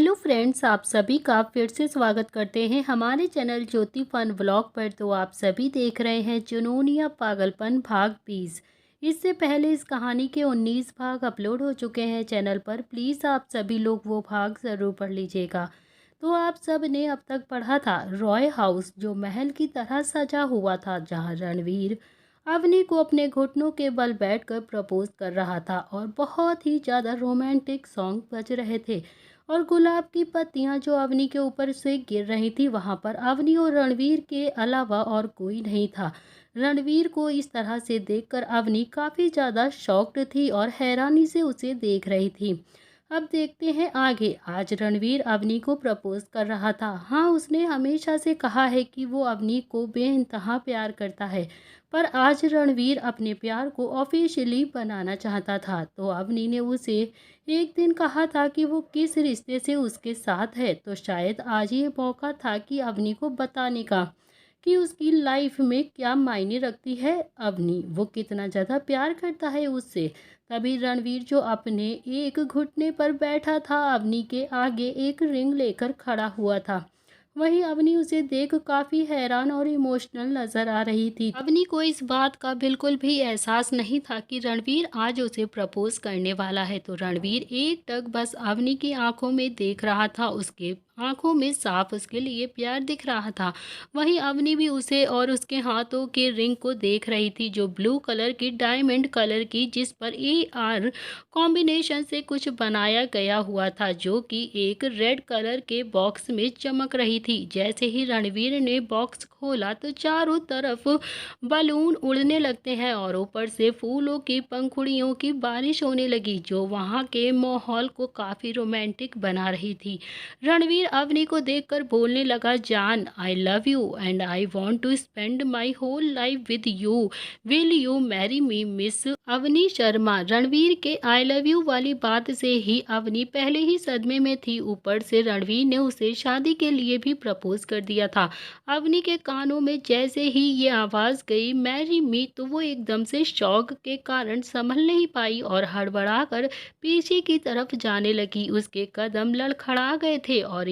Hello friends, आप सभी का फिर से स्वागत करते हैं हमारे चैनल ज्योति फन व्लॉग पर। तो आप सभी देख रहे हैं जुनून या पागलपन भाग 20। इससे पहले इस कहानी के 19 भाग अपलोड हो चुके हैं चैनल पर। प्लीज़ आप सभी लोग वो भाग ज़रूर पढ़ लीजिएगा। तो आप सब ने अब तक पढ़ा था रॉय हाउस, जो महल की तरह सजा हुआ था, जहाँ रणवीर अवनी को अपने घुटनों के बल बैठकर प्रपोज कर रहा था और बहुत ही ज़्यादा रोमांटिक सॉन्ग बज रहे थे और गुलाब की पत्तियां जो अवनी के ऊपर से गिर रही थी। वहां पर अवनी और रणवीर के अलावा और कोई नहीं था। रणवीर को इस तरह से देखकर अवनी काफ़ी ज़्यादा शॉक्ड थी और हैरानी से उसे देख रही थी। अब देखते हैं आगे। आज रणवीर अवनी को प्रपोज कर रहा था। हाँ, उसने हमेशा से कहा है कि वो अवनी को बेइंतहा प्यार करता है, पर आज रणवीर अपने प्यार को ऑफिशियली बनाना चाहता था। तो अवनी ने उसे एक दिन कहा था कि वो किस रिश्ते से उसके साथ है, तो शायद आज ये मौका था कि अवनी को बताने का कि उसकी लाइफ में क्या मायने रखती है अवनी, वो कितना ज़्यादा प्यार करता है उससे। तभी रणवीर, जो अपने एक घुटने पर बैठा था, अवनी के आगे एक रिंग लेकर खड़ा हुआ था। वहीं अवनी उसे देख काफ़ी हैरान और इमोशनल नजर आ रही थी। अवनी को इस बात का बिल्कुल भी एहसास नहीं था कि रणवीर आज उसे प्रपोज करने वाला है। तो रणवीर एक टक बस अवनी की आंखों में देख रहा था। उसके आंखों में साफ उसके लिए प्यार दिख रहा था। वहीं अवनी भी उसे और उसके हाथों के रिंग को देख रही थी, जो ब्लू कलर की डायमंड कलर की, जिस पर AR कॉम्बिनेशन से कुछ बनाया गया हुआ था, जो कि एक रेड कलर के बॉक्स में चमक रही थी। जैसे ही रणवीर ने बॉक्स खोला तो चारों तरफ बलून उड़ने लगते हैं और ऊपर से फूलों की पंखुड़ियों की बारिश होने लगी, जो वहां के माहौल को काफी रोमांटिक बना रही थी। रणवीर अवनी को देखकर बोलने लगा, जान, I love you and I want to spend my whole life with you. Will you marry me, miss Avni Sharma. Ranveer के आई लव यू वाली बात से ही अवनी पहले ही सदमे में थी। ऊपर से रणवीर ने उसे शादी के लिए भी प्रपोज कर दिया था। अवनी के कानों में जैसे ही ये आवाज़ गई, मैरी मी, तो वो एकदम से शौक के कारण संभल नहीं पाई और हड़बड़ाकर पीछे की तरफ जाने लगी। उसके कदम लड़खड़ा गए थे और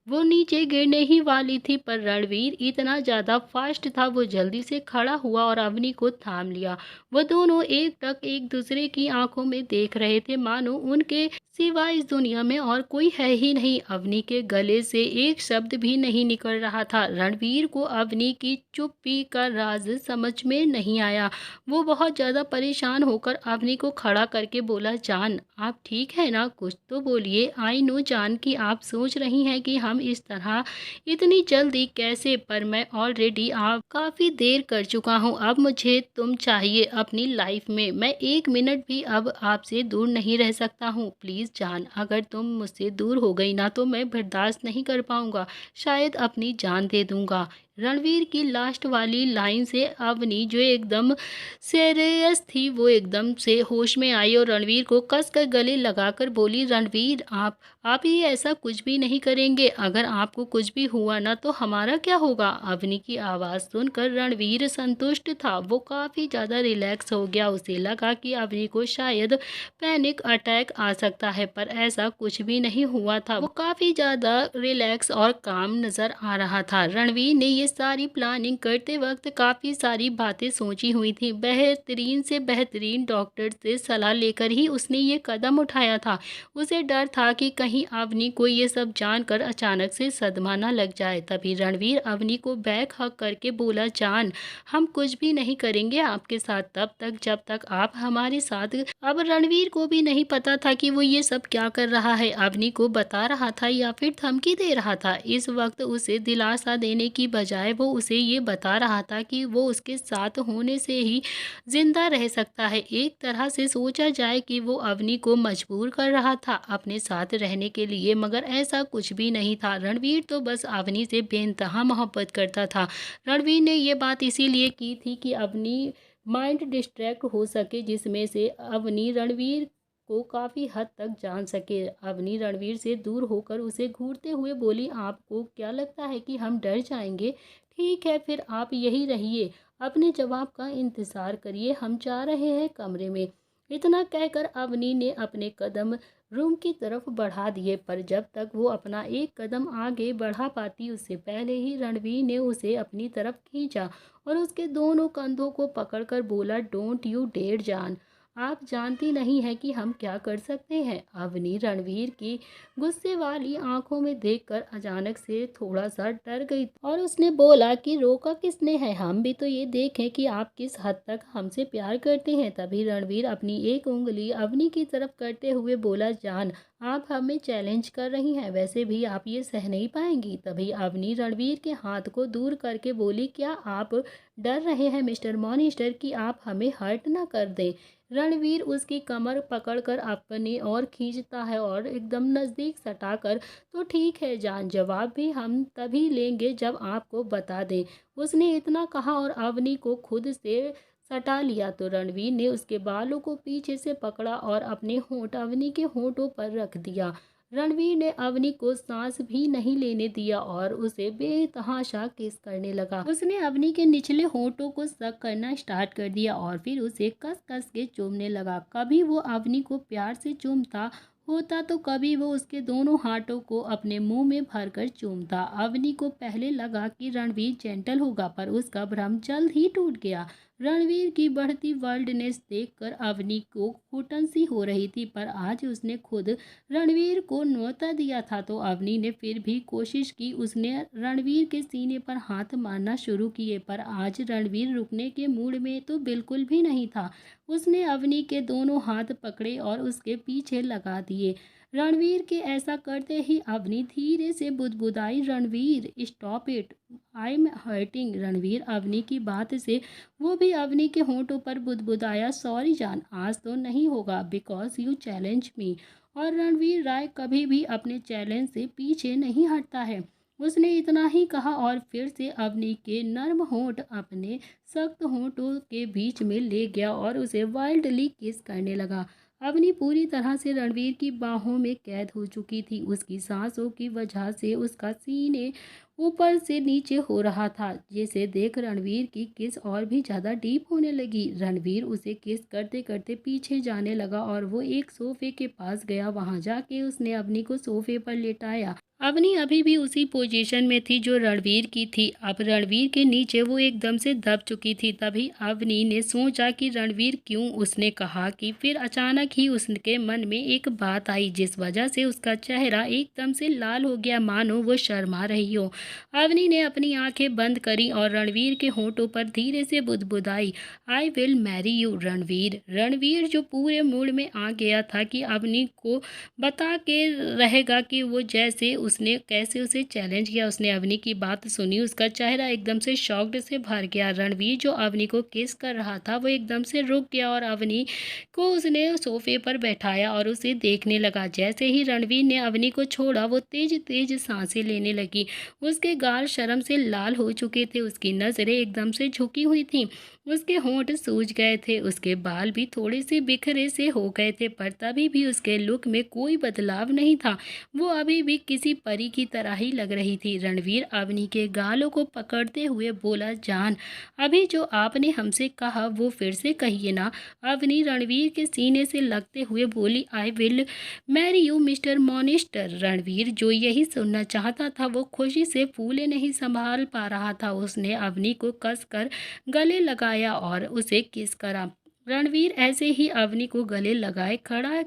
वो नीचे गिरने ही वाली थी, पर रणवीर इतना ज़्यादा फास्ट था, वो जल्दी से खड़ा हुआ और अवनी को थाम लिया। वो दोनों एक टक एक दूसरे की आंखों में देख रहे थे, मानो उनके सिवा इस दुनिया में और कोई है ही नहीं। अवनी के गले से एक शब्द भी नहीं निकल रहा था। रणवीर को अवनी की चुप्पी का राज समझ में नहीं आया। वो बहुत ज़्यादा परेशान होकर अवनी को खड़ा करके बोला, जान, आप ठीक है ना? कुछ तो बोलिए। आई नो जान कि आप सोच रही हैं कि हम इस तरह इतनी जल्दी कैसे, पर मैं ऑलरेडी आप काफ़ी देर कर चुका हूँ। अब मुझे तुम चाहिए अपनी लाइफ में। मैं एक मिनट भी अब आपसे दूर नहीं रह सकता हूँ। प्लीज़ जान, अगर तुम मुझसे दूर हो गई ना तो मैं बर्दाश्त नहीं कर पाऊँगा, शायद अपनी जान दे दूँगा। रणवीर की लास्ट वाली लाइन से अवनी, जो एकदम सीरियस थी, वो एकदम से होश में आई और रणवीर को कसकर गले लगाकर बोली, रणवीर, आप ही ऐसा कुछ भी नहीं करेंगे? अगर आपको कुछ भी हुआ ना तो हमारा क्या होगा? अवनी की आवाज़ सुनकर रणवीर संतुष्ट था। वो काफ़ी ज़्यादा रिलैक्स हो गया। उसे लगा कि अवनी को शायद पैनिक अटैक आ सकता है, पर ऐसा कुछ भी नहीं हुआ था। वो काफ़ी ज़्यादा रिलैक्स और काम नज़र आ रहा था। रणवीर ने ये सारी प्लानिंग करते वक्त काफ़ी सारी बातें सोची हुई थी। बेहतरीन से बेहतरीन डॉक्टर से सलाह लेकर ही उसने ये कदम उठाया था। उसे डर था कि कहीं अवनी को ये सब जानकर अचानक से सदमा न लग जाए। तभी रणवीर अवनी को बैक हक करके बोला, जान, हम कुछ भी नहीं करेंगे आपके साथ तब तक जब तक आप हमारे साथ। अब रणवीर को भी नहीं पता था कि वो ये सब क्या कर रहा है, अवनी को बता रहा था या फिर धमकी दे रहा था। इस वक्त उसे दिलासा देने की बजाय वो उसे ये बता रहा था कि वो उसके साथ होने से ही जिंदा रह सकता है। एक तरह से सोचा जाए कि वो अवनी को मजबूर कर रहा था अपने साथ रहने के लिए, मगर ऐसा कुछ भी नहीं था। रणवीर तो बस अवनी से बेइंतहा मोहब्बत करता था। रणवीर ने ये बात इसीलिए की थी कि अवनी माइंड डिस्ट्रैक्ट हो सके, जिसमें से अवनी रणवीर को काफ़ी हद तक जान सके। अवनी रणवीर से दूर होकर उसे घूरते हुए बोली, आपको क्या लगता है कि हम डर जाएंगे? ठीक है, फिर आप यही रहिए, अपने जवाब का इंतज़ार करिए, हम जा रहे हैं कमरे में। इतना कहकर अवनी ने अपने कदम रूम की तरफ बढ़ा दिए, पर जब तक वो अपना एक कदम आगे बढ़ा पाती उससे पहले ही रणवीर ने उसे अपनी तरफ खींचा और उसके दोनों कंधों को पकड़कर बोला, डोंट यू डेयर जान, आप जानती नहीं है कि हम क्या कर सकते हैं। अवनी रणवीर की गुस्से वाली आंखों में देखकर अचानक से थोड़ा सा डर गई और उसने बोला कि रोका किसने है, हम भी तो ये देखें कि आप किस हद तक हमसे प्यार करते हैं। तभी रणवीर अपनी एक उंगली अवनी की तरफ करते हुए बोला, जान आप हमें चैलेंज कर रही हैं, वैसे भी आप ये सह नहीं पाएंगी। तभी अवनी रणवीर के हाथ को दूर करके बोली, क्या आप डर रहे हैं मिस्टर मॉनिस्टर कि आप हमें हर्ट ना कर दें। रणवीर उसकी कमर पकड़कर अपनी ओर खींचता है और एकदम नज़दीक सटाकर, तो ठीक है जान, जवाब भी हम तभी लेंगे जब आपको बता दें। उसने इतना कहा और अवनी को खुद से सटा लिया तो रणवीर ने उसके बालों को पीछे से पकड़ा और अपने होंठ अवनी के होंठों पर रख दिया। रणवीर ने अवनी को सांस भी नहीं लेने दिया और उसे बेतहाशा किस करने लगा। उसने अवनी के निचले होंठों को सक करना स्टार्ट कर दिया और फिर उसे कस कस के चूमने लगा। कभी वो अवनी को प्यार से चूमता होता तो कभी वो उसके दोनों हाथों को अपने मुंह में भरकर चूमता। अवनी को पहले लगा कि रणवीर जेंटल होगा, पर उसका भ्रम जल्द ही टूट गया। रणवीर की बढ़ती वर्ल्डनेस देखकर अवनी को घुटन सी हो रही थी, पर आज उसने खुद रणवीर को न्योता दिया था तो अवनी ने फिर भी कोशिश की। उसने रणवीर के सीने पर हाथ मारना शुरू किए, पर आज रणवीर रुकने के मूड में तो बिल्कुल भी नहीं था। उसने अवनी के दोनों हाथ पकड़े और उसके पीछे लगा दिए। रणवीर के ऐसा करते ही अवनी धीरे से बुदबुदाई, Ranveer stop it, I am hurting. Ranveer Avni की बात से वो भी अवनी के होंठों पर बुदबुदाया, सॉरी जान, आज तो नहीं होगा बिकॉज यू चैलेंज मी। और रणवीर राय कभी भी अपने चैलेंज से पीछे नहीं हटता है। उसने इतना ही कहा और फिर से अवनी के नर्म होंठ अपने सख्त होंठों के बीच में ले गया और उसे वाइल्डली किस करने लगा। अवनी पूरी तरह से रणवीर की बाहों में कैद हो चुकी थी। उसकी सांसों की वजह से उसका सीने ऊपर से नीचे हो रहा था, जिसे देख रणवीर की किस और भी ज़्यादा डीप होने लगी। रणवीर उसे किस करते करते पीछे जाने लगा और वो एक सोफे के पास गया। वहां जाके उसने अवनी को सोफे पर लेटाया। अवनी अभी भी उसी पोजीशन में थी जो रणवीर की थी। अब रणवीर के नीचे वो एकदम से दब चुकी थी। तभी अवनी ने सोचा कि रणवीर क्यों, उसने कहा कि फिर अचानक ही उसके मन में एक बात आई जिस वजह से उसका चेहरा एकदम से लाल हो गया, मानो वो शर्मा रही हो। अवनी ने अपनी आंखें बंद करी और रणवीर के होंठों पर धीरे से बुदबुदाई, I will marry you Ranveer. Ranveer जो पूरे मूड में आ गया था कि अवनी को बता के रहेगा कि वो जैसे उसने कैसे उसे चैलेंज किया। उसने अवनी की बात सुनी, उसका चेहरा एकदम से शॉक्ड से भर गया। रणवीर जो अवनी को किस कर रहा था वो एकदम से रुक गया और अवनी को उसने सोफे पर बैठाया और उसे देखने लगा। जैसे ही रणवीर ने अवनी को छोड़ा वो तेज तेज सांसें लेने लगी। उसके गाल शर्म से लाल हो चुके थे, उसकी नज़रें एकदम से झुकी हुई थीं, उसके होंठ सूज गए थे, उसके बाल भी थोड़े से बिखरे से हो गए थे, पर तभी भी उसके लुक में कोई बदलाव नहीं था। वो अभी भी किसी परी की तरह ही लग रही थी। रणवीर अवनी के गालों को पकड़ते हुए बोला, जान अभी जो आपने हमसे कहा वो फिर से कहिए ना। अवनी रणवीर के सीने से लगते हुए बोली, I will marry you mister monster. Ranveer जो यही सुनना चाहता था वो खुशी से फूले नहीं संभाल पा रहा था। उसने अवनी को कसकर गले लगाया और उसे किस करा। रणवीर ऐसे ही अवनी को गले लगाए खड़ा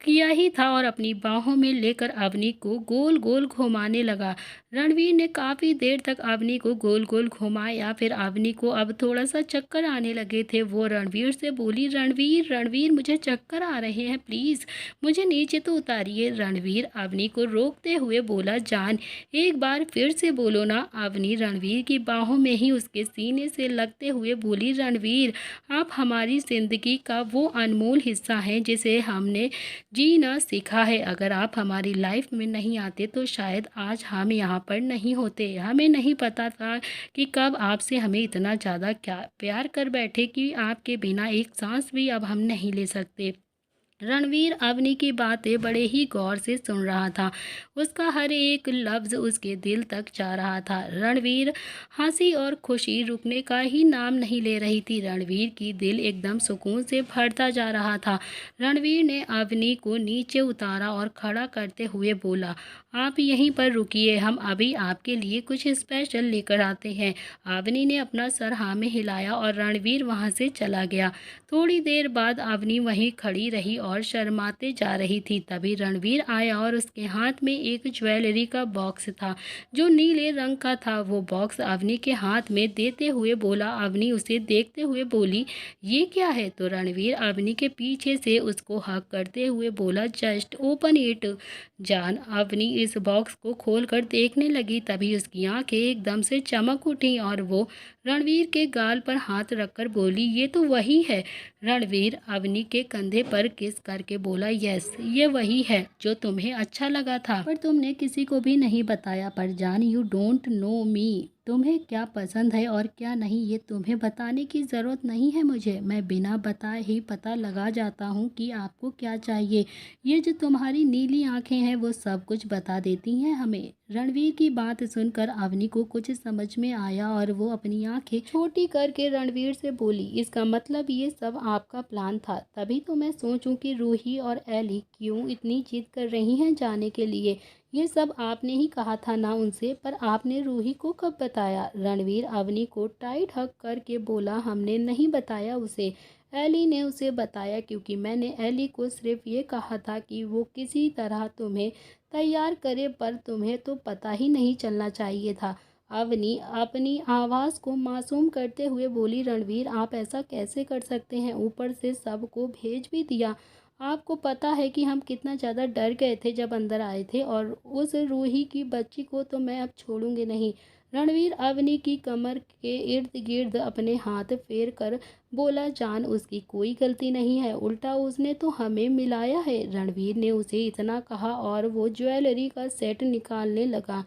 किया ही था और अपनी बाहों में लेकर अवनी को गोल गोल घुमाने लगा। रणवीर ने काफ़ी देर तक अवनी को गोल गोल घुमाया। फिर अवनी को अब थोड़ा सा चक्कर आने लगे थे। वो रणवीर से बोली, रणवीर रणवीर मुझे चक्कर आ रहे हैं, प्लीज़ मुझे नीचे तो उतारिए। रणवीर अवनी को रोकते हुए बोला, जान एक बार फिर से बोलो ना। अवनी रणवीर की बाहों में ही उसके सीने से लगते हुए बोली, रणवीर आप हमारी ज़िंदगी का वो अनमोल हिस्सा हैं जिसे हमने जीना सीखा है। अगर आप हमारी लाइफ में नहीं आते तो शायद आज हम यहाँ पर नहीं होते। हमें नहीं पता था कि कब आपसे हमें इतना ज़्यादा क्या प्यार कर बैठे कि आपके बिना एक सांस भी अब हम नहीं ले सकते। रणवीर अवनी की बातें बड़े ही गौर से सुन रहा था। उसका हर एक लफ्ज़ उसके दिल तक जा रहा था। रणवीर हंसी और खुशी रुकने का ही नाम नहीं ले रही थी। रणवीर की दिल एकदम सुकून से भरता जा रहा था। रणवीर ने अवनी को नीचे उतारा और खड़ा करते हुए बोला, आप यहीं पर रुकिए, हम अभी आपके लिए कुछ स्पेशल लेकर आते हैं। अवनी ने अपना सर हाँ में हिलाया और रणवीर वहाँ से चला गया। थोड़ी देर बाद अवनी वहीं खड़ी रही और शर्माते जा रही थी। तभी रणवीर आया और उसके हाथ में एक ज्वेलरी का बॉक्स था जो नीले रंग का था। वो बॉक्स अवनी के हाथ में देते हुए बोला। अवनी उसे देखते हुए बोली, ये क्या है? तो रणवीर अवनी के पीछे से उसको हक करते हुए बोला, जस्ट ओपन इट जान। अवनी इस बॉक्स को खोलकर देखने लगी। तभी उसकी आंखें एकदम से चमक उठी और वो रणवीर के गाल पर हाथ रखकर बोली, ये तो वही है। रणवीर अवनी के कंधे पर किस करके बोला, यस ये वही है जो तुम्हें अच्छा लगा था पर तुमने किसी को भी नहीं बताया। पर जान, यू डोंट नो मी, तुम्हें क्या पसंद है और क्या नहीं ये तुम्हें बताने की ज़रूरत नहीं है मुझे। मैं बिना बताए ही पता लगा जाता हूँ कि आपको क्या चाहिए। ये जो तुम्हारी नीली आंखें हैं वो सब कुछ बता देती हैं हमें। रणवीर की बात सुनकर अवनी को कुछ समझ में आया और वो अपनी आंखें छोटी करके रणवीर से बोली, इसका मतलब ये सब आपका प्लान था। तभी तो मैं सोचूं कि रूही और एली क्यों इतनी जिद कर रही हैं जाने के लिए। ये सब आपने ही कहा था ना उनसे, पर आपने रूही को कब बताया? रणवीर अवनी को टाइट हक करके बोला, हमने नहीं बताया उसे, एली ने उसे बताया, क्योंकि मैंने एली को सिर्फ ये कहा था कि वो किसी तरह तुम्हें तैयार करे, पर तुम्हें तो पता ही नहीं चलना चाहिए था। अवनी अपनी आवाज़ को मासूम करते हुए बोली, रणवीर आप ऐसा कैसे कर सकते हैं? ऊपर से सबको भेज भी दिया। आपको पता है कि हम कितना ज़्यादा डर गए थे जब अंदर आए थे, और उस रूही की बच्ची को तो मैं अब छोड़ूंगी नहीं। रणवीर अवनी की कमर के इर्द गिर्द अपने हाथ फेर कर बोला, जान उसकी कोई गलती नहीं है, उल्टा उसने तो हमें मिलाया है। रणवीर ने उसे इतना कहा और वो ज्वेलरी का सेट निकालने लगा।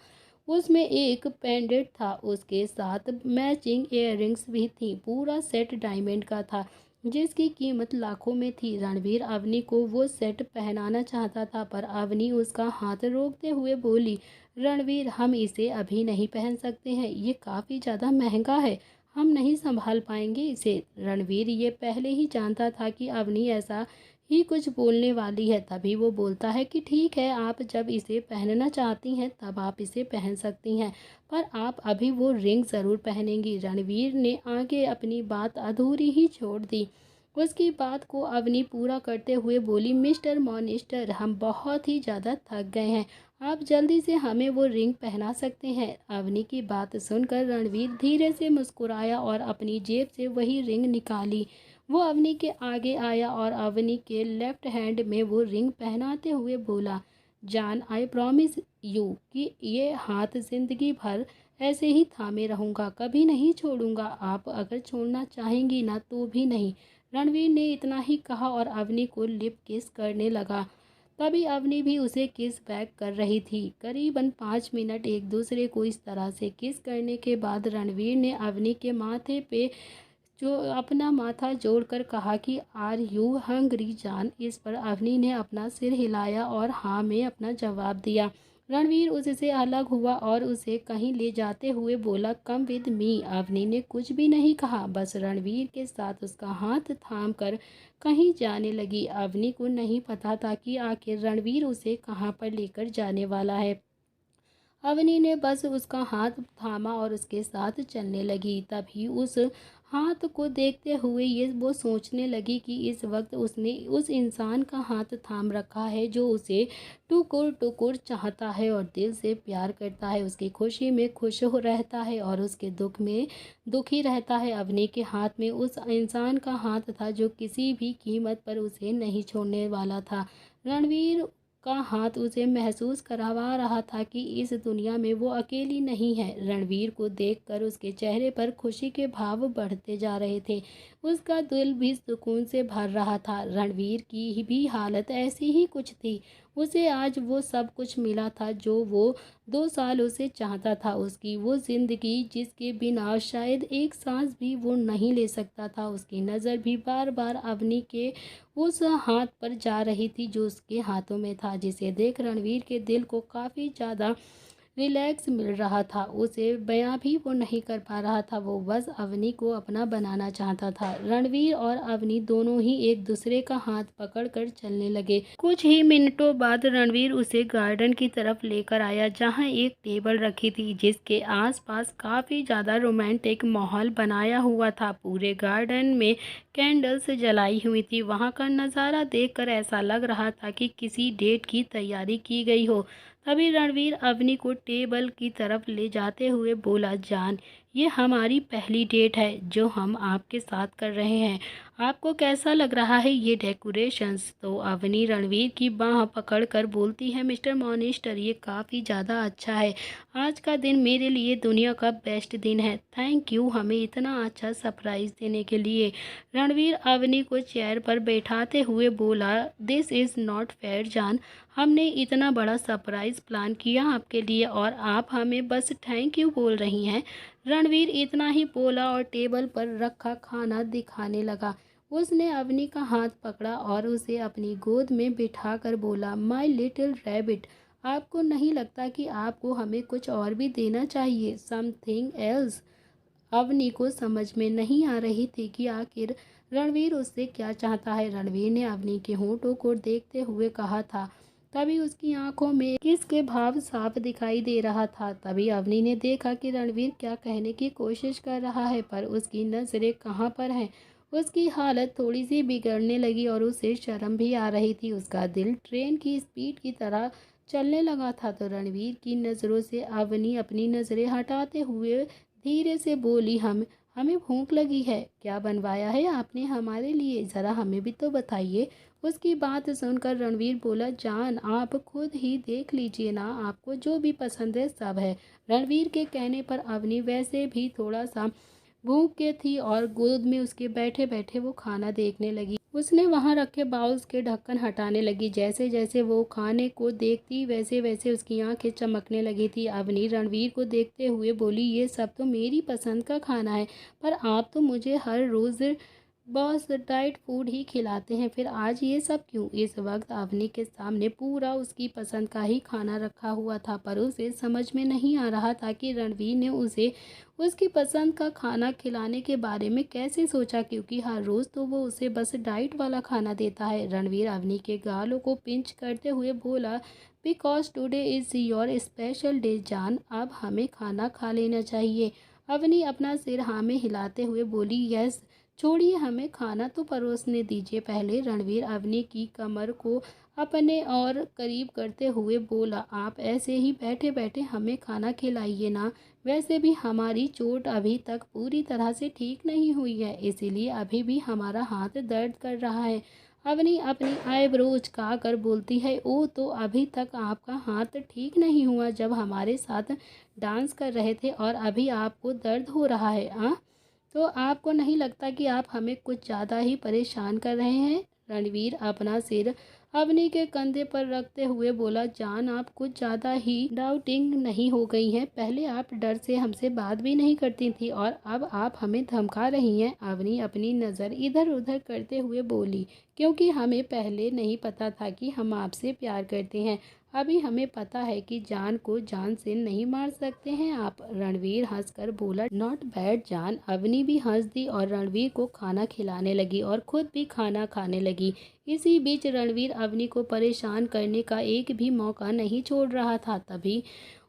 उसमें एक पेंडेंट था, उसके साथ मैचिंग इयररिंग्स भी थी। पूरा सेट डायमंड का था जिसकी कीमत लाखों में थी। रणवीर अवनी को वो सेट पहनाना चाहता था, पर अवनी उसका हाथ रोकते हुए बोली, रणवीर हम इसे अभी नहीं पहन सकते हैं, ये काफ़ी ज़्यादा महंगा है, हम नहीं संभाल पाएंगे इसे। रणवीर ये पहले ही जानता था कि अवनी ऐसा ही कुछ बोलने वाली है। तभी वो बोलता है कि ठीक है, आप जब इसे पहनना चाहती हैं तब आप इसे पहन सकती हैं, पर आप अभी वो रिंग ज़रूर पहनेंगी। रणवीर ने आगे अपनी बात अधूरी ही छोड़ दी। उसकी बात को अवनी पूरा करते हुए बोली, मिस्टर मॉनिस्टर हम बहुत ही ज़्यादा थक गए हैं, आप जल्दी से हमें वो रिंग पहना सकते हैं। अवनी की बात सुनकर रणवीर धीरे से मुस्कुराया और अपनी जेब से वही रिंग निकाली। वो अवनी के आगे आया और अवनी के लेफ्ट हैंड में वो रिंग पहनाते हुए बोला, जान आई प्रॉमिस यू कि ये हाथ जिंदगी भर ऐसे ही थामे रहूँगा, कभी नहीं छोड़ूंगा। आप अगर छोड़ना चाहेंगी ना तो भी नहीं। रणवीर ने इतना ही कहा और अवनी को लिप किस करने लगा। तभी अवनी भी उसे किस बैक कर रही थी। करीबन 5 मिनट एक दूसरे को इस तरह से किस करने के बाद रणवीर ने अवनी के माथे पे जो अपना माथा जोड़कर कहा कि आर यू हंग्री जान। इस पर अवनी ने अपना सिर हिलाया और हाँ में अपना जवाब दिया। रणवीर उससे अलग हुआ और उसे कहीं ले जाते हुए बोला, कम विद मी। अवनी ने कुछ भी नहीं कहा, बस रणवीर के साथ उसका हाथ थाम कर कहीं जाने लगी। अवनी को नहीं पता था कि आखिर रणवीर उसे कहाँ पर लेकर जाने वाला है। अवनी ने बस उसका हाथ थामा और उसके साथ चलने लगी। तभी उस हाथ को देखते हुए ये वो सोचने लगी कि इस वक्त उसने उस इंसान का हाथ थाम रखा है जो उसे टुकुर टुकुर चाहता है और दिल से प्यार करता है, उसकी खुशी में खुश हो रहता है और उसके दुख में दुखी रहता है। अवनी के हाथ में उस इंसान का हाथ था जो किसी भी कीमत पर उसे नहीं छोड़ने वाला था। रणवीर का हाथ उसे महसूस करवा रहा था कि इस दुनिया में वो अकेली नहीं है। रणवीर को देखकर उसके चेहरे पर खुशी के भाव बढ़ते जा रहे थे, उसका दिल भी सुकून से भर रहा था। रणवीर की भी हालत ऐसी ही कुछ थी, उसे आज वो सब कुछ मिला था जो वो 2 सालों से चाहता था। उसकी वो ज़िंदगी जिसके बिना शायद एक सांस भी वो नहीं ले सकता था। उसकी नज़र भी बार बार अवनी के उस हाथ पर जा रही थी जो उसके हाथों में था, जिसे देख रणवीर के दिल को काफ़ी ज़्यादा रिलैक्स मिल रहा था। उसे बयां भी वो नहीं कर पा रहा था। वो बस अवनी को अपना बनाना चाहता था। रणवीर और अवनी दोनों ही एक दूसरे का हाथ पकड़कर चलने लगे। कुछ ही मिनटों बाद रणवीर उसे गार्डन की तरफ लेकर आया, जहां एक टेबल रखी थी जिसके आसपास काफ़ी ज़्यादा रोमांटिक माहौल बनाया हुआ था। पूरे गार्डन में कैंडल्स जलाई हुई थी। वहां का नज़ारा देखकर ऐसा लग रहा था कि किसी डेट की तैयारी की गई हो। तभी रणवीर अवनी को टेबल की तरफ ले जाते हुए बोला, जान, ये हमारी पहली डेट है जो हम आपके साथ कर रहे हैं। आपको कैसा लग रहा है ये डेकोरेशंस? तो अवनी रणवीर की बाह पकड़कर बोलती है, मिस्टर मॉनिस्टर, ये काफ़ी ज़्यादा अच्छा है। आज का दिन मेरे लिए दुनिया का बेस्ट दिन है। थैंक यू हमें इतना अच्छा सरप्राइज़ देने के लिए। रणवीर अवनी को चेयर पर बैठाते हुए बोला, दिस इज़ नॉट फेयर जान। हमने इतना बड़ा सरप्राइज़ प्लान किया आपके लिए और आप हमें बस थैंक यू बोल रही हैं। रणवीर इतना ही बोला और टेबल पर रखा खाना दिखाने लगा। उसने अवनी का हाथ पकड़ा और उसे अपनी गोद में बिठाकर बोला, माय लिटिल रैबिट, आपको नहीं लगता कि आपको हमें कुछ और भी देना चाहिए, समथिंग एल्स? अवनी को समझ में नहीं आ रही थी कि आखिर रणवीर उससे क्या चाहता है। रणवीर ने अवनी के होंठों को देखते हुए कहा था। तभी उसकी आंखों में किसके भाव साफ दिखाई दे रहा था। तभी अवनी ने देखा कि रणवीर क्या कहने की कोशिश कर रहा है, पर उसकी नज़रें कहाँ पर हैं। उसकी हालत थोड़ी सी बिगड़ने लगी और उसे शर्म भी आ रही थी। उसका दिल ट्रेन की स्पीड की तरह चलने लगा था। तो रणवीर की नज़रों से अवनी अपनी नज़रें हटाते हुए धीरे से बोली, हमें भूख लगी है। क्या बनवाया है आपने हमारे लिए, ज़रा हमें भी तो बताइए। उसकी बात सुनकर रणवीर बोला, जान, आप खुद ही देख लीजिए ना, आपको जो भी पसंद है सब है। रणवीर के कहने पर अवनी वैसे भी थोड़ा सा भूख के थी और गोद में उसके बैठे बैठे वो खाना देखने लगी। उसने वहां रखे बाउल्स के ढक्कन हटाने लगी। जैसे जैसे वो खाने को देखती वैसे वैसे उसकी आंखें चमकने लगी थी। अवनी रणवीर को देखते हुए बोली, ये सब तो मेरी पसंद का खाना है, पर आप तो मुझे हर रोज़ बस डाइट फूड ही खिलाते हैं, फिर आज ये सब क्यों? इस वक्त अवनी के सामने पूरा उसकी पसंद का ही खाना रखा हुआ था, पर उसे समझ में नहीं आ रहा था कि रणवीर ने उसे उसकी पसंद का खाना खिलाने के बारे में कैसे सोचा, क्योंकि हर रोज़ तो वो उसे बस डाइट वाला खाना देता है। रणवीर अवनी के गालों को पिंच करते हुए बोला, because today is your special day जान, अब हमें खाना खा लेना चाहिए। अवनी अपना सिर हाँ में हिलाते हुए बोली, यस, छोड़िए, हमें खाना तो परोसने दीजिए पहले। रणवीर अवनी की कमर को अपने और करीब करते हुए बोला, आप ऐसे ही बैठे बैठे हमें खाना खिलाइए ना। वैसे भी हमारी चोट अभी तक पूरी तरह से ठीक नहीं हुई है, इसीलिए अभी भी हमारा हाथ दर्द कर रहा है। अवनी अपनी आईब्रो उचका कर बोलती है, ओ, तो अभी तक आपका हाथ ठीक नहीं हुआ जब हमारे साथ डांस कर रहे थे और अभी आपको दर्द हो रहा है? हाँ, तो आपको नहीं लगता कि आप हमें कुछ ज़्यादा ही परेशान कर रहे हैं? रणवीर अपना सिर अवनी के कंधे पर रखते हुए बोला, जान, आप कुछ ज़्यादा ही डाउटिंग नहीं हो गई हैं? पहले आप डर से हमसे बात भी नहीं करती थी और अब आप हमें धमका रही हैं। अवनी अपनी नज़र इधर उधर करते हुए बोली, क्योंकि हमें पहले नहीं पता था कि हम आपसे प्यार करते हैं। अभी हमें पता है कि जान को जान से नहीं मार सकते हैं आप। रणवीर हंसकर बोला, नॉट बैड जान। अवनी भी हंस दी और रणवीर को खाना खिलाने लगी और खुद भी खाना खाने लगी। इसी बीच रणवीर अवनी को परेशान करने का एक भी मौका नहीं छोड़ रहा था। तभी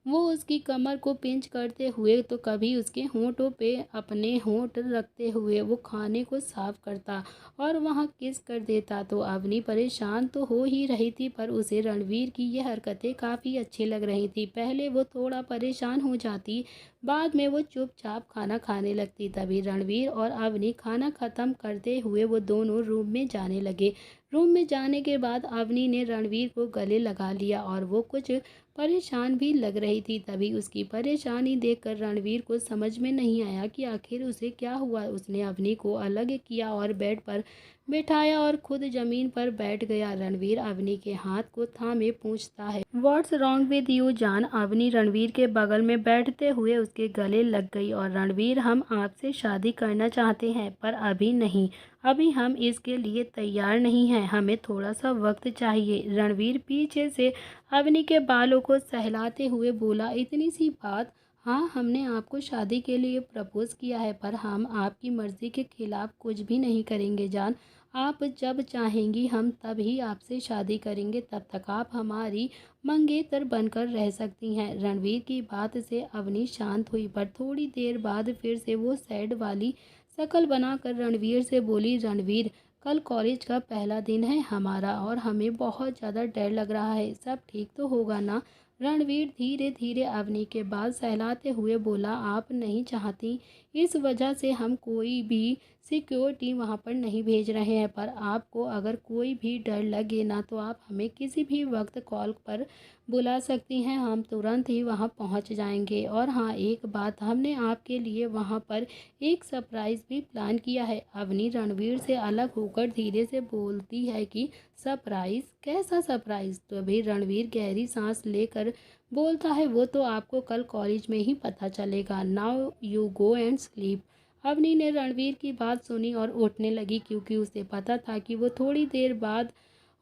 वो उसकी कमर को पिंच करते हुए तो कभी उसके होंठों पे अपने होंठ रखते हुए वो खाने को साफ करता और वहाँ किस कर देता। तो अवनी परेशान तो हो ही रही थी, पर उसे रणवीर की ये हरकतें काफ़ी अच्छी लग रही थी। पहले वो थोड़ा परेशान हो जाती, बाद में वो चुपचाप खाना खाने लगती। तभी रणवीर और अवनी खाना ख़त्म करते हुए वो दोनों रूम में जाने लगे। रूम में जाने के बाद अवनी ने रणवीर को गले लगा लिया और वो कुछ परेशान भी लग रही थी। तभी उसकी परेशानी देखकर रणवीर को समझ में नहीं आया कि आखिर उसे क्या हुआ। उसने अवनी को अलग किया और बेड पर बिठाया और खुद जमीन पर बैठ गया। रणवीर अवनी के हाथ को थामे पूछता है, व्हाट्स रॉन्ग विद यू जान। अवनी रणवीर के बगल में बैठते हुए उसके गले लग गई और रणवीर, हम आपसे शादी करना चाहते हैं पर अभी नहीं, अभी हम इसके लिए तैयार नहीं हैं, हमें थोड़ा सा वक्त चाहिए। रणवीर पीछे से अवनी के बालों को सहलाते हुए बोला, इतनी सी बात। हाँ, हमने आपको शादी के लिए प्रपोज किया है पर हम आपकी मर्जी के खिलाफ कुछ भी नहीं करेंगे जान। आप जब चाहेंगी हम तब ही आपसे शादी करेंगे, तब तक आप हमारी मंगेतर बनकर रह सकती हैं। रणवीर की बात से अवनी शांत हुई पर थोड़ी देर बाद फिर से वो सैड वाली शक्ल बनाकर रणवीर से बोली, रणवीर कल कॉलेज का पहला दिन है हमारा और हमें बहुत ज़्यादा डर लग रहा है, सब ठीक तो होगा ना। रणवीर धीरे धीरे अवनी के बाल सहलाते हुए बोला, आप नहीं चाहती इस वजह से हम कोई भी सिक्योरिटी वहाँ पर नहीं भेज रहे हैं, पर आपको अगर कोई भी डर लगे ना तो आप हमें किसी भी वक्त कॉल पर बुला सकती हैं, हम तुरंत ही वहाँ पहुँच जाएंगे। और हाँ, एक बात, हमने आपके लिए वहाँ पर एक सरप्राइज़ भी प्लान किया है। अवनी रणवीर से अलग होकर धीरे से बोलती है कि सरप्राइज़, कैसा सरप्राइज़। तो अभी रणवीर गहरी सांस लेकर बोलता है, वो तो आपको कल कॉलेज में ही पता चलेगा, now you go and sleep. Avni ने रणवीर की बात सुनी और उठने लगी क्योंकि उसे पता था कि वो थोड़ी देर बाद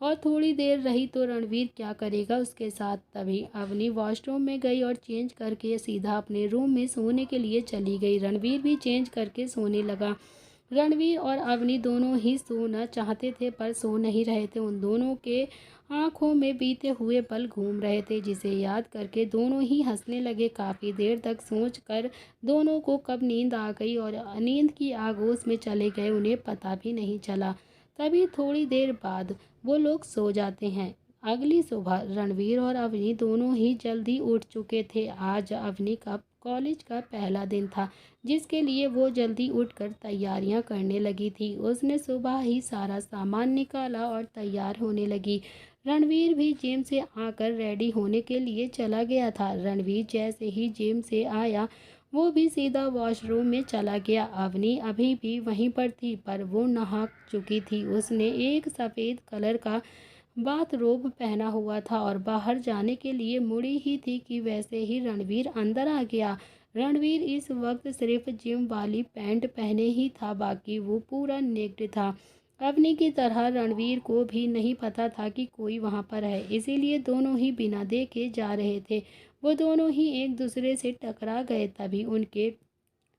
और थोड़ी देर रही तो रणवीर क्या करेगा उसके साथ। तभी अवनी वॉशरूम में गई और चेंज करके सीधा अपने रूम में सोने के लिए चली गई। रणवीर भी चेंज करके सोने लगा। रणवीर और अवनी दोनों ही सोना चाहते थे पर सो नहीं रहे थे। उन दोनों के आंखों में बीते हुए पल घूम रहे थे जिसे याद करके दोनों ही हंसने लगे। काफ़ी देर तक सोचकर दोनों को कब नींद आ गई और नींद की आगोश में चले गए उन्हें पता भी नहीं चला। तभी थोड़ी देर बाद वो लोग सो जाते हैं। अगली सुबह रणवीर और अवनी दोनों ही जल्दी उठ चुके थे। आज अवनी का कॉलेज का पहला दिन था जिसके लिए वो जल्दी उठकर तैयारियां करने लगी थी। उसने सुबह ही सारा सामान निकाला और तैयार होने लगी। रणवीर भी जिम से आकर रेडी होने के लिए चला गया था। रणवीर जैसे ही जिम से आया वो भी सीधा वॉशरूम में चला गया। अवनी अभी भी वहीं पर थी पर वो नहा चुकी थी। उसने एक सफ़ेद कलर का बाथरोब पहना हुआ था और बाहर जाने के लिए मुड़ी ही थी कि वैसे ही रणवीर अंदर आ गया। रणवीर इस वक्त सिर्फ जिम वाली पैंट पहने ही था, बाकी वो पूरा नेक्ड था। अवनी की तरह रणवीर को भी नहीं पता था कि कोई वहाँ पर है, इसीलिए दोनों ही बिना देखे जा रहे थे। वो दोनों ही एक दूसरे से टकरा गए। तभी उनके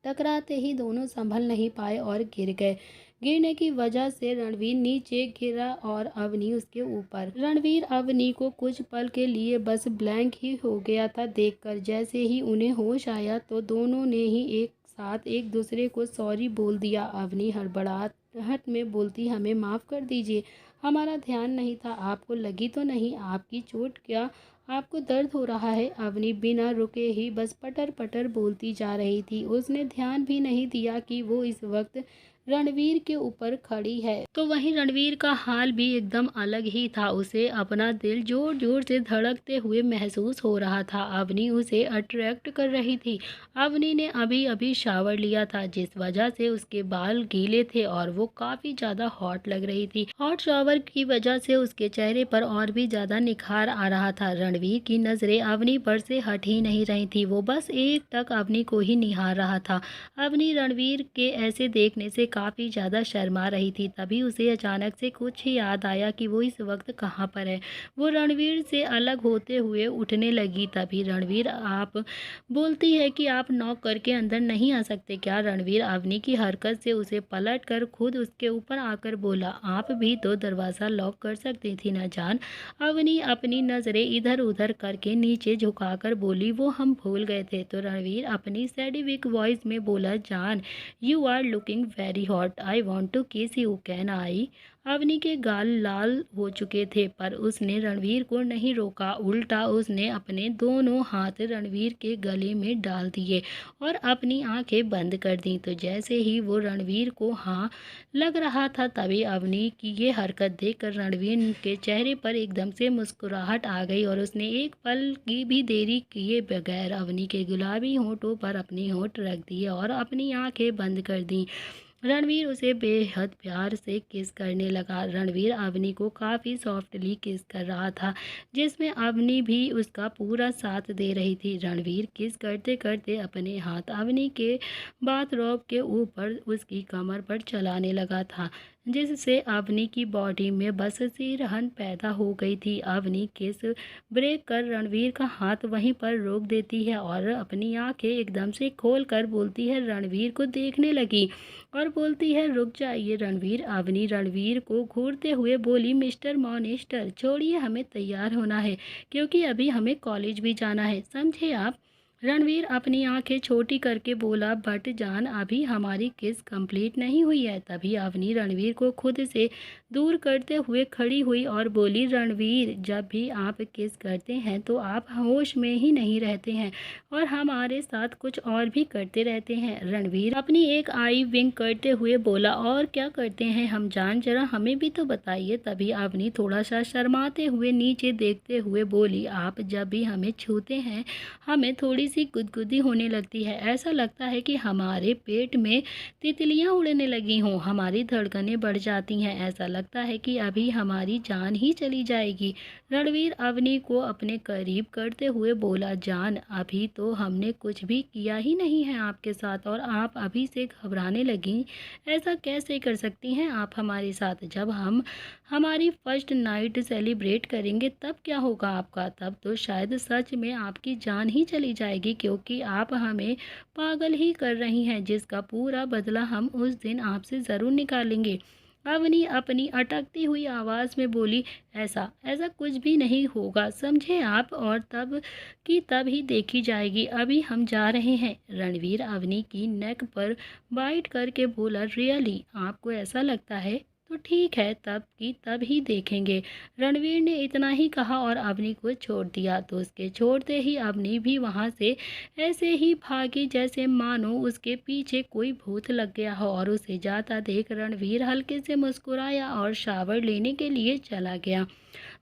टकराते ही दोनों संभल नहीं पाए और गिर गए। गिरने की वजह से रणवीर नीचे गिरा और अवनी उसके ऊपर। रणवीर अवनी को कुछ पल के लिए बस ब्लैंक ही हो गया था देखकर। जैसे ही उन्हें होश आया तो दोनों ने ही एक साथ एक दूसरे को सॉरी बोल दिया। अवनी हड़बड़ाहट में बोलती, हमें माफ़ कर दीजिए, हमारा ध्यान नहीं था, आपको लगी तो नहीं आपकी चोट, क्या आपको दर्द हो रहा है। अवनी बिना रुके ही बस पटर पटर बोलती जा रही थी। उसने ध्यान भी नहीं दिया कि वो इस वक्त रणवीर के ऊपर खड़ी है। तो वहीं रणवीर का हाल भी एकदम अलग ही था। उसे अपना दिल जोर जोर से धड़कते हुए महसूस हो रहा था। अवनी उसे अट्रैक्ट कर रही थी। अवनी ने अभी अभी शावर लिया था जिस वजह से उसके बाल गीले थे और वो काफ़ी ज़्यादा हॉट लग रही थी। हॉट शावर की वजह से उसके चेहरे पर और भी ज़्यादा निखार आ रहा था। रणवीर की नज़रें अवनी पर से हट ही नहीं रही थी। वो बस एक टक अवनी को ही निहार रहा था। अवनी रणवीर के ऐसे देखने से काफ़ी ज़्यादा शर्मा रही थी। तभी उसे अचानक से कुछ ही याद आया कि वो इस वक्त कहाँ पर है। वो रणवीर से अलग होते हुए उठने लगी। तभी रणवीर आप बोलती है कि आप नॉक करके अंदर नहीं आ सकते क्या। रणवीर अवनी की हरकत से उसे पलट कर खुद उसके ऊपर आकर बोला, आप भी तो दरवाज़ा लॉक कर सकती थी ना जान। अवनी अपनी नज़रें इधर उधर करके नीचे झुकाकर बोली, वो हम भूल गए थे। तो रणवीर अपनी सैडिविक वॉइस में बोला, जान you are looking very hot, I want to kiss you, can I. Avni के गाल लाल हो चुके थे पर उसने रणवीर को नहीं रोका। उल्टा उसने अपने दोनों हाथ रणवीर के गले में डाल दिए और अपनी आंखें बंद कर दी। तो जैसे ही वो रणवीर को हाँ लग रहा था तभी अवनी की ये हरकत देखकर रणवीर के चेहरे पर एकदम से मुस्कुराहट आ गई और उसने एक पल की भी देरी किए बगैर अवनी के गुलाबी होंठों पर अपने होंठ रख दिए और अपनी आंखें बंद कर दी। रणवीर उसे बेहद प्यार से किस करने लगा। रणवीर अवनी को काफ़ी सॉफ्टली किस कर रहा था, जिसमें अवनी भी उसका पूरा साथ दे रही थी। रणवीर किस करते करते अपने हाथ अवनी के बाथरोब के ऊपर उसकी कमर पर चलाने लगा था, जिससे अवनी की बॉडी में बस सी रहन पैदा हो गई थी। अवनी किस ब्रेक कर रणवीर का हाथ वहीं पर रोक देती है और अपनी आंखें एकदम से खोल कर बोलती है, रणवीर को देखने लगी और बोलती है, रुक जाइए रणवीर। अवनी रणवीर को घूरते हुए बोली, मिस्टर मॉनिस्टर छोड़िए, हमें तैयार होना है क्योंकि अभी हमें कॉलेज भी जाना है, समझे आप। रणवीर अपनी आंखें छोटी करके बोला, बट जान अभी हमारी किस कंप्लीट नहीं हुई है। तभी अवनी रणवीर को खुद से दूर करते हुए खड़ी हुई और बोली, रणवीर जब भी आप किस करते हैं तो आप होश में ही नहीं रहते हैं और हमारे साथ कुछ और भी करते रहते हैं। रणवीर अपनी एक आई विंक करते हुए बोला, और क्या करते हैं हम जान, जरा हमें भी तो बताइए। तभी अवनी थोड़ा सा शर्माते हुए नीचे देखते हुए बोली, आप जब भी हमें छूते हैं हमें थोड़ी सी गुदगुदी होने लगती है, ऐसा लगता है कि हमारे पेट में तितलियां उड़ने लगी हों, हमारी धड़कनें बढ़ जाती हैं, ऐसा लगता है कि अभी हमारी जान ही चली जाएगी। रणवीर अवनी को अपने करीब करते हुए बोला, जान अभी तो हमने कुछ भी किया ही नहीं है आपके साथ और आप अभी से घबराने लगी, ऐसा कैसे कर सकती हैं आप हमारे साथ। जब हम हमारी फर्स्ट नाइट सेलिब्रेट करेंगे तब क्या होगा आपका, तब तो शायद सच में आपकी जान ही चली जाएगी क्योंकि आप हमें पागल ही कर रही हैं, जिसका पूरा बदला हम उस दिन आपसे ज़रूर निकालेंगे। अवनी अपनी अटकती हुई आवाज़ में बोली, ऐसा ऐसा कुछ भी नहीं होगा, समझे आप, और तब की तब ही देखी जाएगी, अभी हम जा रहे हैं। रणवीर अवनी की नेक पर बाइट करके बोला, रियली आपको ऐसा लगता है, तो ठीक है, तब की तब ही देखेंगे। रणवीर ने इतना ही कहा और अवनी को छोड़ दिया। तो उसके छोड़ते ही अवनी भी वहां से ऐसे ही भागी जैसे मानो उसके पीछे कोई भूत लग गया हो, और उसे जाता देख रणवीर हल्के से मुस्कुराया और शावर लेने के लिए चला गया।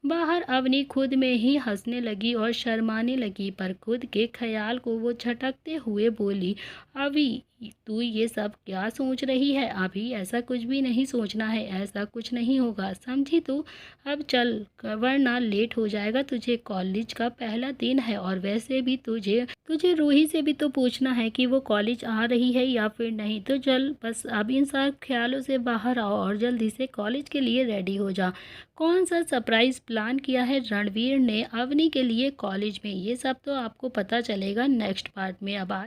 बाहर अवनी खुद में ही हंसने लगी और शर्माने लगी, पर खुद के ख्याल को वो झटकते हुए बोली, अभी तू ये सब क्या सोच रही है, अभी ऐसा कुछ भी नहीं सोचना है, ऐसा कुछ नहीं होगा, समझी तू। अब चल वरना लेट हो जाएगा, तुझे कॉलेज का पहला दिन है और वैसे भी तुझे तुझे रूही से भी तो पूछना है कि वो कॉलेज आ रही है या फिर नहीं। तो चल बस अब इन सब ख्यालों से बाहर आओ और जल्दी से कॉलेज के लिए रेडी हो जा। कौन सा सरप्राइज प्लान किया है रणवीर ने अवनी के लिए कॉलेज में, ये सब तो आपको पता चलेगा नेक्स्ट पार्ट में। अब